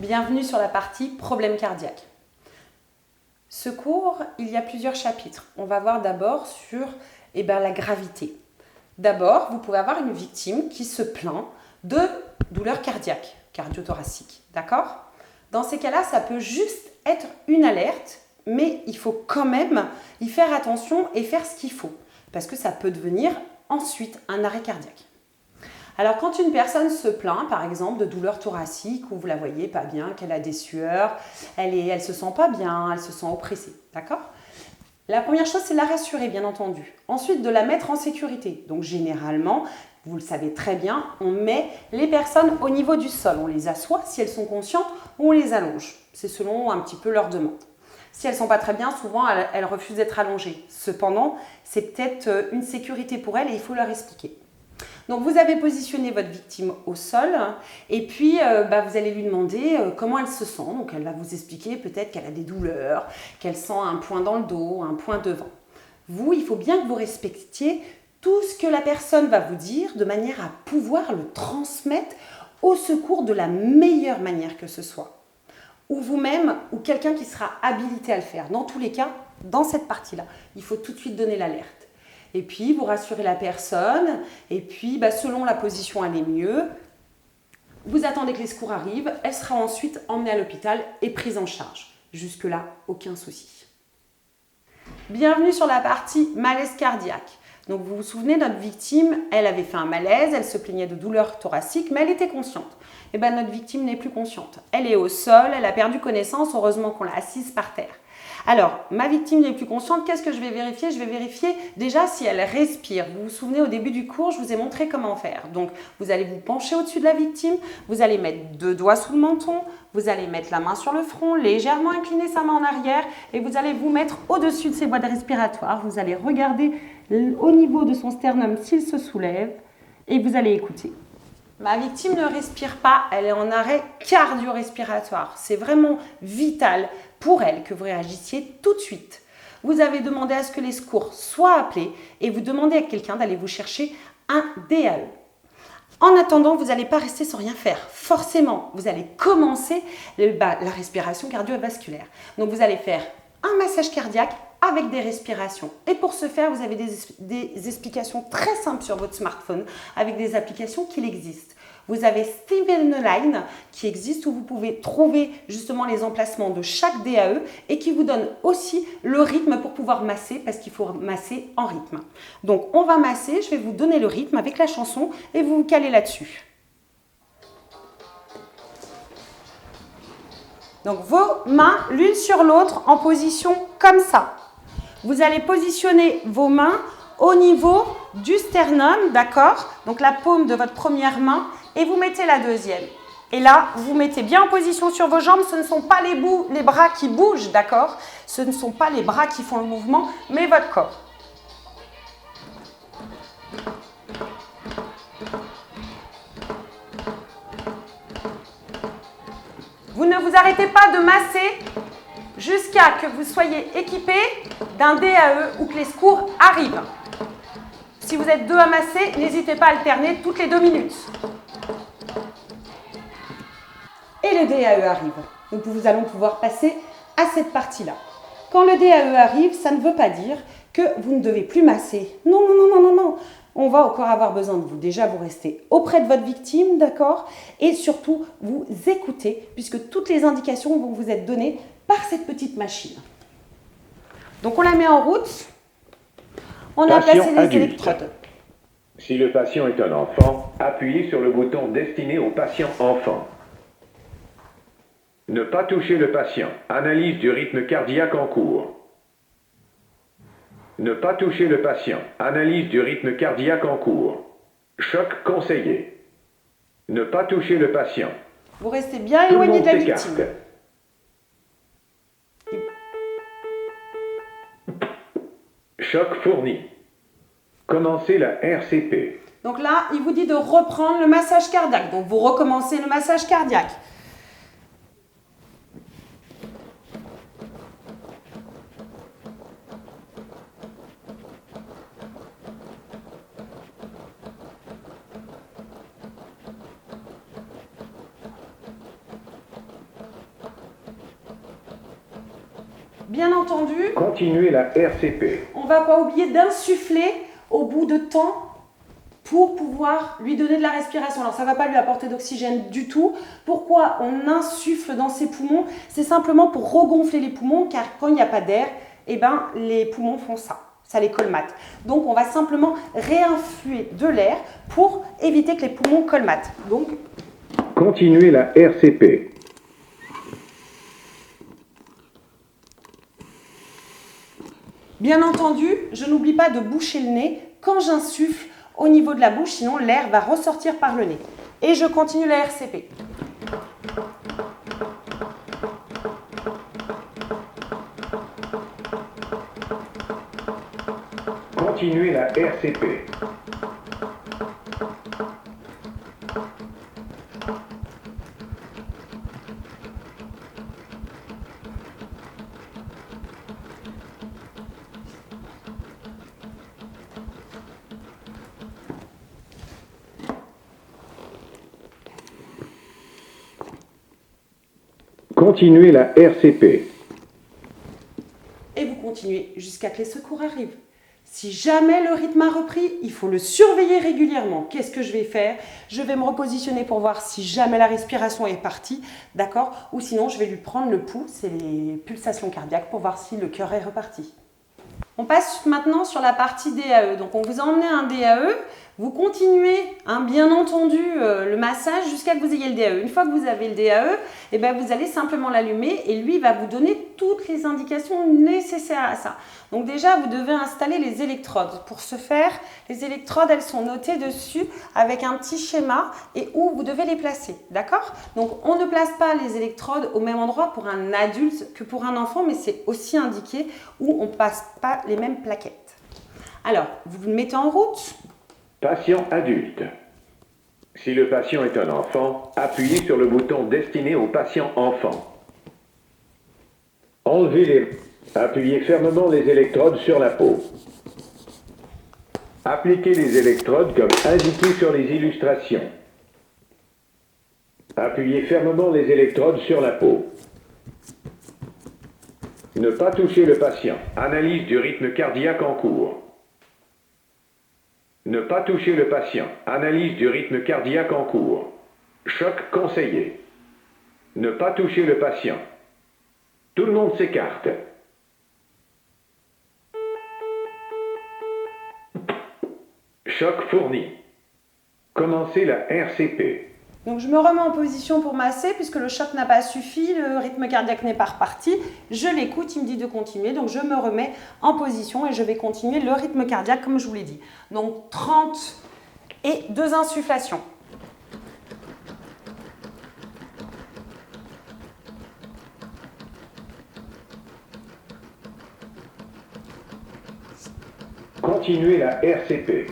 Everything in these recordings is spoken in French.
Bienvenue sur la partie problème cardiaque. Ce cours, il y a plusieurs chapitres. On va voir d'abord sur la gravité. D'abord, vous pouvez avoir une victime qui se plaint de douleurs cardiaques, cardio-thoraciques, d'accord? Dans ces cas-là, ça peut juste être une alerte, mais il faut quand même y faire attention et faire ce qu'il faut, parce que ça peut devenir ensuite un arrêt cardiaque. Alors, quand une personne se plaint, par exemple, de douleurs thoraciques, où vous la voyez pas bien, qu'elle a des sueurs, elle se sent pas bien, elle se sent oppressée, d'accord? La première chose, c'est de la rassurer, bien entendu. Ensuite, de la mettre en sécurité. Donc, généralement, vous le savez très bien, on met les personnes au niveau du sol. On les assoit si elles sont conscientes ou on les allonge. C'est selon un petit peu leur demande. Si elles ne sont pas très bien, souvent, elles refusent d'être allongées. Cependant, c'est peut-être une sécurité pour elles et il faut leur expliquer. Donc, vous avez positionné votre victime au sol et puis vous allez lui demander comment elle se sent. Donc, elle va vous expliquer peut-être qu'elle a des douleurs, qu'elle sent un point dans le dos, un point devant. Vous, il faut bien que vous respectiez tout ce que la personne va vous dire de manière à pouvoir le transmettre au secours de la meilleure manière que ce soit. Ou vous-même, ou quelqu'un qui sera habilité à le faire. Dans tous les cas, dans cette partie-là, il faut tout de suite donner l'alerte. Et puis, vous rassurez la personne, et puis, selon la position, elle est mieux. Vous attendez que les secours arrivent, elle sera ensuite emmenée à l'hôpital et prise en charge. Jusque-là, aucun souci. Bienvenue sur la partie malaise cardiaque. Donc, vous vous souvenez, notre victime, elle avait fait un malaise, elle se plaignait de douleurs thoraciques, mais elle était consciente. Et notre victime n'est plus consciente. Elle est au sol, elle a perdu connaissance, heureusement qu'on l'a assise par terre. Alors, ma victime n'est plus consciente, qu'est-ce que je vais vérifier? Je vais vérifier déjà si elle respire. Vous vous souvenez, au début du cours, je vous ai montré comment faire. Donc, vous allez vous pencher au-dessus de la victime, vous allez mettre 2 doigts sous le menton, vous allez mettre la main sur le front, légèrement incliner sa main en arrière et vous allez vous mettre au-dessus de ses voies respiratoires. Vous allez regarder au niveau de son sternum s'il se soulève et vous allez écouter. Ma victime ne respire pas, elle est en arrêt cardio-respiratoire. C'est vraiment vital pour elle que vous réagissiez tout de suite. Vous avez demandé à ce que les secours soient appelés et vous demandez à quelqu'un d'aller vous chercher un DAE. En attendant, vous n'allez pas rester sans rien faire. Forcément, vous allez commencer la respiration cardiovasculaire. Donc, vous allez faire un massage cardiaque avec des respirations. Et pour ce faire, vous avez des explications très simples sur votre smartphone avec des applications qui existent. Vous avez Steven Line qui existe où vous pouvez trouver justement les emplacements de chaque DAE et qui vous donne aussi le rythme pour pouvoir masser parce qu'il faut masser en rythme. Donc on va masser, je vais vous donner le rythme avec la chanson et vous vous calez là-dessus. Donc vos mains l'une sur l'autre en position comme ça. Vous allez positionner vos mains au niveau du sternum, d'accord? Donc la paume de votre première main et vous mettez la deuxième. Et là, vous mettez bien en position sur vos jambes. Ce ne sont pas les bras qui bougent, d'accord? Ce ne sont pas les bras qui font le mouvement, mais votre corps. Vous ne vous arrêtez pas de masser jusqu'à que vous soyez équipé d'un DAE ou que les secours arrivent. Si vous êtes 2 à masser, n'hésitez pas à alterner toutes les 2 minutes. Et le DAE arrive. Donc nous allons pouvoir passer à cette partie-là. Quand le DAE arrive, ça ne veut pas dire que vous ne devez plus masser. Non, non, non, non, non, non. On va encore avoir besoin de vous. Déjà, vous restez auprès de votre victime, d'accord? Et surtout, vous écoutez, puisque toutes les indications vont vous être données par cette petite machine. Donc, on la met en route. On a placé les électrodes. Si le patient est un enfant, appuyez sur le bouton destiné au patient enfant. Ne pas toucher le patient. Analyse du rythme cardiaque en cours. Ne pas toucher le patient. Analyse du rythme cardiaque en cours. Choc conseillé. Ne pas toucher le patient. Vous restez bien éloigné de la victime. Choc fourni. Commencez la RCP. Donc là, il vous dit de reprendre le massage cardiaque. Donc vous recommencez le massage cardiaque. Bien entendu, Continuez la RCP. on ne va pas oublier d'insuffler au bout de temps pour pouvoir lui donner de la respiration. Alors ça ne va pas lui apporter d'oxygène du tout. Pourquoi on insuffle dans ses poumons? C'est simplement pour regonfler les poumons, car quand il n'y a pas d'air, eh ben, les poumons font ça. Ça les colmate. Donc on va simplement réinfluer de l'air pour éviter que les poumons colmatent. Donc, Continuez la RCP. bien entendu, je n'oublie pas de boucher le nez quand j'insuffle au niveau de la bouche, sinon l'air va ressortir par le nez. Et je continue la RCP. Continuez la RCP. Continuez la RCP. Et vous continuez jusqu'à que les secours arrivent. Si jamais le rythme a repris, il faut le surveiller régulièrement. Qu'est-ce que je vais faire? Je vais me repositionner pour voir si jamais la respiration est partie, d'accord? Ou sinon, je vais lui prendre le pouls, c'est les pulsations cardiaques, pour voir si le cœur est reparti. On passe maintenant sur la partie DAE. Donc, on vous a emmené un DAE. Vous continuez, bien entendu, le massage jusqu'à que vous ayez le DAE. Une fois que vous avez le DAE, eh ben, vous allez simplement l'allumer et lui va vous donner toutes les indications nécessaires à ça. Donc déjà, vous devez installer les électrodes. Pour ce faire, les électrodes, elles sont notées dessus avec un petit schéma et où vous devez les placer. D'accord? Donc, on ne place pas les électrodes au même endroit pour un adulte que pour un enfant, mais c'est aussi indiqué où on ne passe pas les mêmes plaquettes. Alors, vous le mettez en route. Patient adulte. Si le patient est un enfant, appuyez sur le bouton destiné au patient enfant. Appuyez fermement les électrodes sur la peau. Appliquez les électrodes comme indiqué sur les illustrations. Appuyez fermement les électrodes sur la peau. Ne pas toucher le patient. Analyse du rythme cardiaque en cours. Ne pas toucher le patient. Analyse du rythme cardiaque en cours. Choc conseillé. Ne pas toucher le patient. Tout le monde s'écarte. Choc fourni. Commencez la RCP. Donc je me remets en position pour masser puisque le choc n'a pas suffi, le rythme cardiaque n'est pas reparti. Je l'écoute, il me dit de continuer, donc je me remets en position et je vais continuer le rythme cardiaque comme je vous l'ai dit. Donc 30 et 2 insufflations. Continuez la RCP.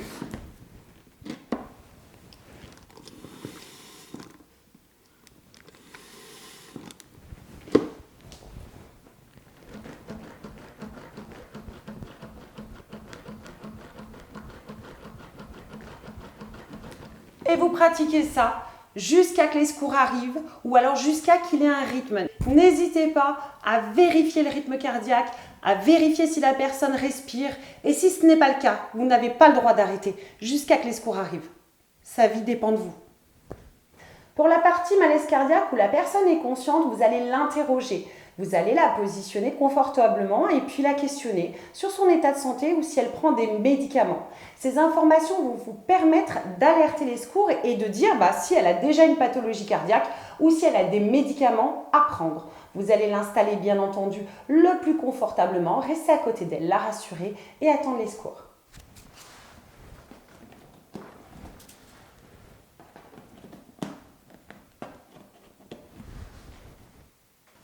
Et vous pratiquez ça jusqu'à que les secours arrivent ou alors jusqu'à qu'il ait un rythme. N'hésitez pas à vérifier le rythme cardiaque, à vérifier si la personne respire. Et si ce n'est pas le cas, vous n'avez pas le droit d'arrêter jusqu'à que les secours arrivent. Sa vie dépend de vous. Pour la partie malaise cardiaque où la personne est consciente, vous allez l'interroger. Vous allez la positionner confortablement et puis la questionner sur son état de santé ou si elle prend des médicaments. Ces informations vont vous permettre d'alerter les secours et de dire si elle a déjà une pathologie cardiaque ou si elle a des médicaments à prendre. Vous allez l'installer bien entendu le plus confortablement, rester à côté d'elle, la rassurer et attendre les secours.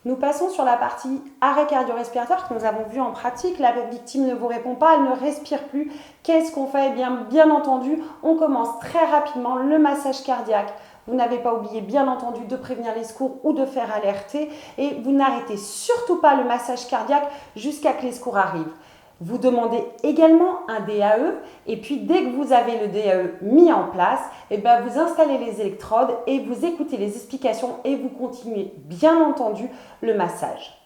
Nous passons sur la partie arrêt cardio-respiratoire que nous avons vu en pratique. La victime ne vous répond pas, elle ne respire plus. Qu'est-ce qu'on fait? Bien entendu, on commence très rapidement le massage cardiaque. Vous n'avez pas oublié, bien entendu, de prévenir les secours ou de faire alerter. Et vous n'arrêtez surtout pas le massage cardiaque jusqu'à que les secours arrivent. Vous demandez également un DAE et puis dès que vous avez le DAE mis en place, vous installez les électrodes et vous écoutez les explications et vous continuez bien entendu le massage.